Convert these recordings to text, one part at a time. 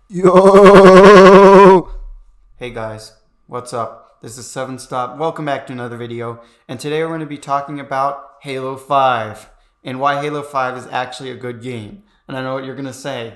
Yo! Hey guys, what's up? This is 7stop. Welcome back to another video. And today we're going to be talking about Halo 5 and why Halo 5 is actually a good game. And I know what you're going to say.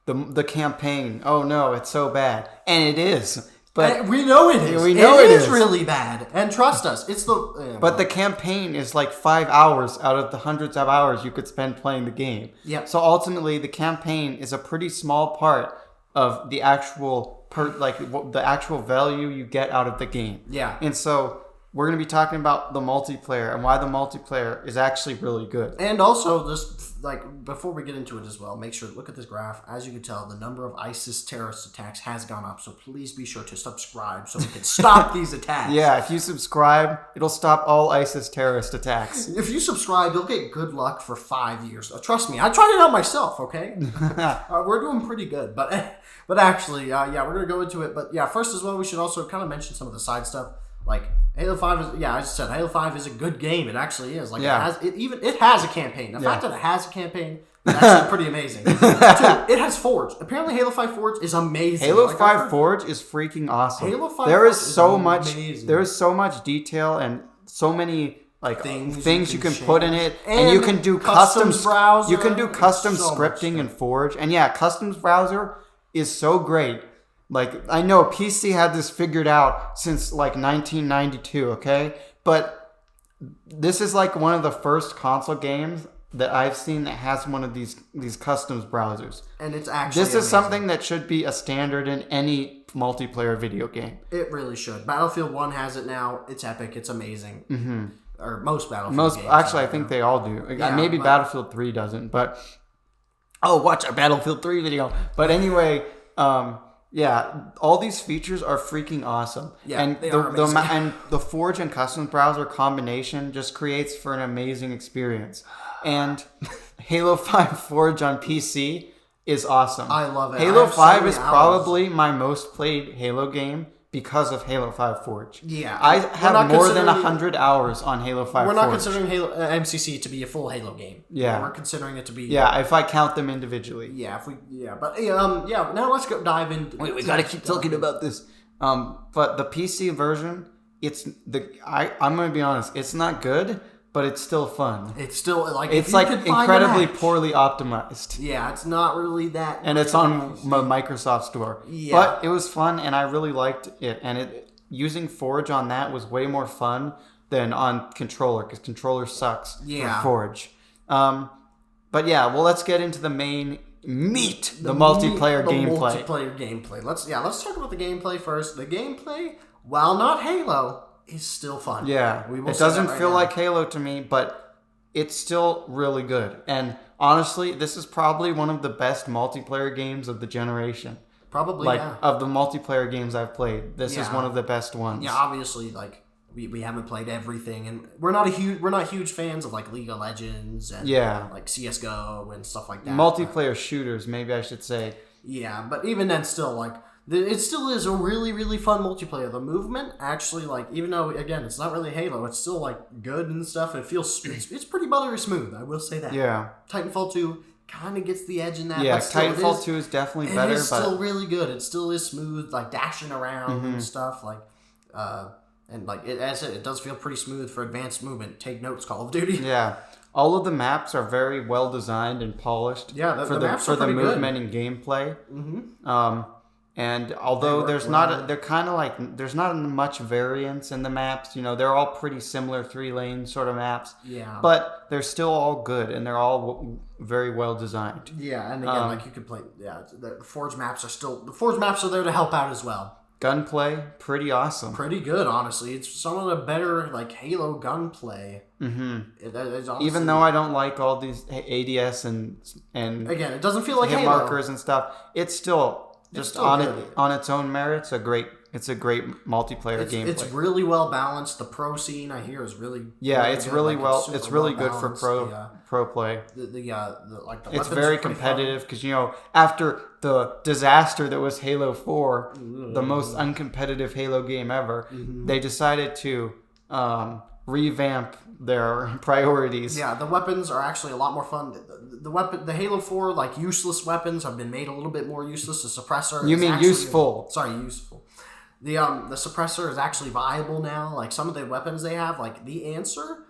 The campaign. Oh no, it's so bad. And it is. But we know it is. We know it is really bad. And trust us, it's the... But the campaign is like 5 hours out of the hundreds of hours you could spend playing the game. Yeah. So ultimately, the campaign is a pretty small part of the actual the actual value you get out of the game. Yeah. And so we're going to be talking about the multiplayer and why the multiplayer is actually really good. And also, just before we get into it as well, make sure to look at this graph. As you can tell, the number of ISIS terrorist attacks has gone up. So please be sure to subscribe so we can stop these attacks. Yeah, if you subscribe, it'll stop all ISIS terrorist attacks. If you subscribe, you'll get good luck for 5 years. Trust me, I tried it out myself, okay? We're doing pretty good. But actually, yeah, we're going to go into it. But yeah, first as well, we should also kind of mention some of the side stuff. Like Halo 5 is, yeah, I just said Halo 5 is a good game. It actually is. Yeah. It has a campaign. The fact that it has a campaign is actually pretty amazing. Two, it has Forge. Apparently Halo 5 Forge is amazing. Halo 5 Forge is freaking awesome. Halo 5 there is Forge so is much amazing. there is so much detail and so many things you can change. put in it, and you can do customs browser. You can do custom so scripting in Forge. And yeah, customs browser is so great. Like, I know PC had this figured out since, 1992, okay? But this is, one of the first console games that I've seen that has one of these customs browsers. And it's actually This is amazing. something that should be a standard in any multiplayer video game. It really should. Battlefield 1 has it now. It's epic. It's amazing. Mm-hmm. Or most Battlefield games. Actually, I think they all do. Yeah, maybe Battlefield 3 doesn't, but... Oh, watch our Battlefield 3 video. But anyway... yeah, all these features are freaking awesome. Yeah, and they are amazing. And the Forge and Customs browser combination just creates for an amazing experience. And Halo 5 Forge on PC is awesome. I love it. Halo 5 is probably my most played Halo game because of Halo 5 Forge. Yeah. I have more than 100 hours on Halo 5 Forge. We're not considering Halo MCC to be a full Halo game. Yeah. We're considering it to be... Yeah, if I count them individually. Yeah, now let's go dive in. Wait, we gotta keep talking about this. But the PC version, I'm gonna be honest, it's not good, but it's still fun. It's still it's incredibly poorly optimized. Yeah, it's not really that. And it's on Microsoft Store. Yeah. But it was fun, and I really liked it. And using Forge on that was way more fun than on Controller, because Controller sucks for Forge. But yeah, well, let's get into the main meat, the multiplayer gameplay. Multiplayer gameplay. Let's talk about the gameplay first. The gameplay, while not Halo, is still fun. Yeah, it doesn't feel like Halo to me, but it's still really good. And honestly, this is probably one of the best multiplayer games of the generation. Probably, of the multiplayer games I've played, this is one of the best ones. Yeah, obviously, we haven't played everything, and we're not huge fans of League of Legends and CS:GO and stuff like that. Multiplayer shooters, maybe I should say. Yeah, but even then, still it still is a really, really fun multiplayer. The movement actually, even though, again, it's not really Halo, it's still, good and stuff. It feels, it's pretty buttery smooth, I will say that. Yeah. Titanfall 2 kind of gets the edge in that. Yeah, but still, Titanfall 2 is definitely better. It's still really good. It still is smooth, dashing around and stuff, as I said, it does feel pretty smooth for advanced movement. Take notes, Call of Duty. Yeah. All of the maps are very well designed and polished. Yeah, for the movement and gameplay. Mm-hmm. And although there's not much variance in the maps, they're all pretty similar 3-lane sort of maps. Yeah. But they're still all good and they're all very well designed. Yeah, and again, you could play. Yeah, the Forge maps are there to help out as well. Gunplay, pretty awesome. Pretty good, honestly. It's some of the better Halo gunplay. Mm-hmm. Even though I don't like all these ADS and again, it doesn't feel like hit Halo. markers and stuff. It's still on its own merits it's a great multiplayer gameplay. It's really well balanced. The pro scene I hear is really it's really good. It's really good for pro play. It's very competitive because after the disaster that was Halo 4, the most uncompetitive Halo game ever, they decided to revamp their priorities. Yeah, the weapons are actually a lot more fun. The Halo 4 like useless weapons have been made a little bit more useless. The suppressor. You mean useful? Useful. The suppressor is actually viable now. Like some of the weapons they have, like the answer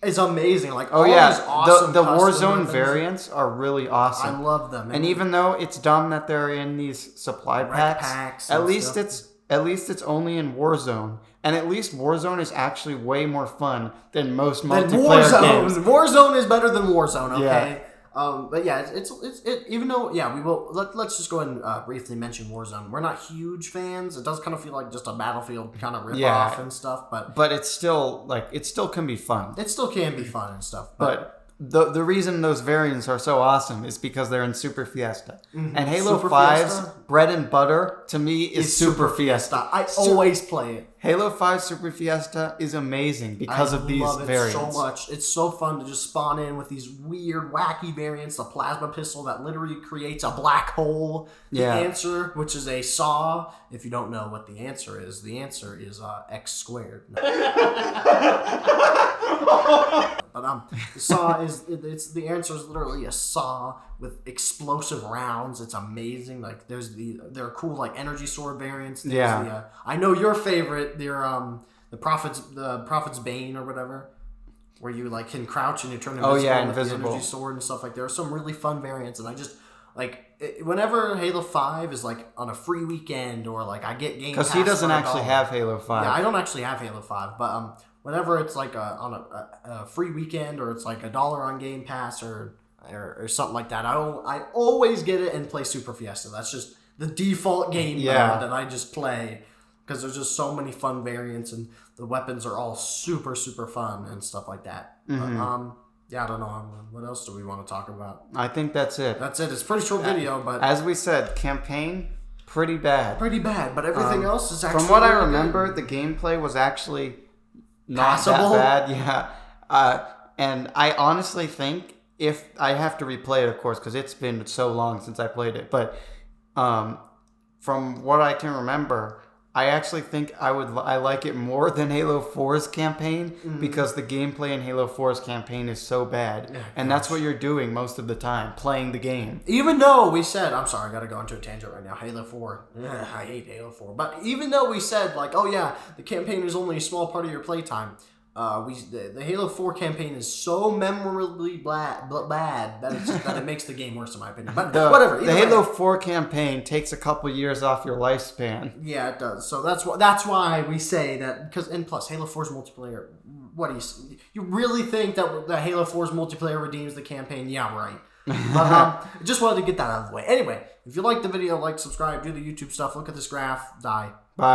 is amazing. Like oh all yeah, these awesome the custom Warzone weapons, variants are really awesome. I love them. And even though it's dumb that they're in these supply packs at least it's only in Warzone. And at least Warzone is actually way more fun than most multiplayer games. Warzone is better than Warzone, okay? Yeah. But yeah, it's even though we will let's just go ahead and briefly mention Warzone. We're not huge fans. It does kind of feel like just a Battlefield kind of rip off and stuff, but it's still it still can be fun. It still can be fun and stuff, but the reason those variants are so awesome is because they're in Super Fiesta. Mm-hmm. And Halo Super 5's Fiesta? bread and butter, to me, is Super Fiesta. I always play it. Halo 5 Super Fiesta is amazing because of these variants. I love it so much. It's so fun to just spawn in with these weird, wacky variants. The plasma pistol that literally creates a black hole. The answer, which is a saw. If you don't know what the answer is X squared. No. But the saw the answer is literally a saw with explosive rounds. It's amazing. Like there are cool like energy sword variants. There's I know your favorite. They're the prophet's bane or whatever, where you like can crouch and you turn invisible. With the energy sword and stuff like. There are some really fun variants, and I just whenever Halo 5 is like on a free weekend or like I get Game Pass. Because he doesn't actually have Halo 5. Yeah, I don't actually have Halo 5, but whenever it's like on a free weekend or it's like $1 on Game Pass or something like that, I always get it and play Super Fiesta. That's just the default game mode that I just play because there's just so many fun variants and the weapons are all super, super fun and stuff like that. Mm-hmm. But, I don't know. What else do we want to talk about? I think that's it. That's it. It's a pretty short video, but as we said, campaign pretty bad. Pretty bad, but everything else is actually from what I really remember, good. the gameplay was actually not passable. That bad. Yeah, and I honestly think if I have to replay it, of course, because it's been so long since I played it, but from what I can remember, I actually think I like it more than Halo 4's campaign because the gameplay in Halo 4's campaign is so bad. Yeah, and that's what you're doing most of the time, playing the game. Even though we said, I'm sorry, I got to go into a tangent right now. Halo 4. I hate Halo 4. But even though we said, like, oh yeah, the campaign is only a small part of your playtime, the Halo 4 campaign is so memorably bad that it makes the game worse in my opinion. But whatever. The Halo 4 campaign takes a couple years off your lifespan. Yeah, it does. So that's why we say that and plus Halo 4's multiplayer. What do you really think that the Halo 4's multiplayer redeems the campaign? Yeah, right. But just wanted to get that out of the way. Anyway, if you liked the video, like, subscribe, do the YouTube stuff, look at this graph, die. Bye.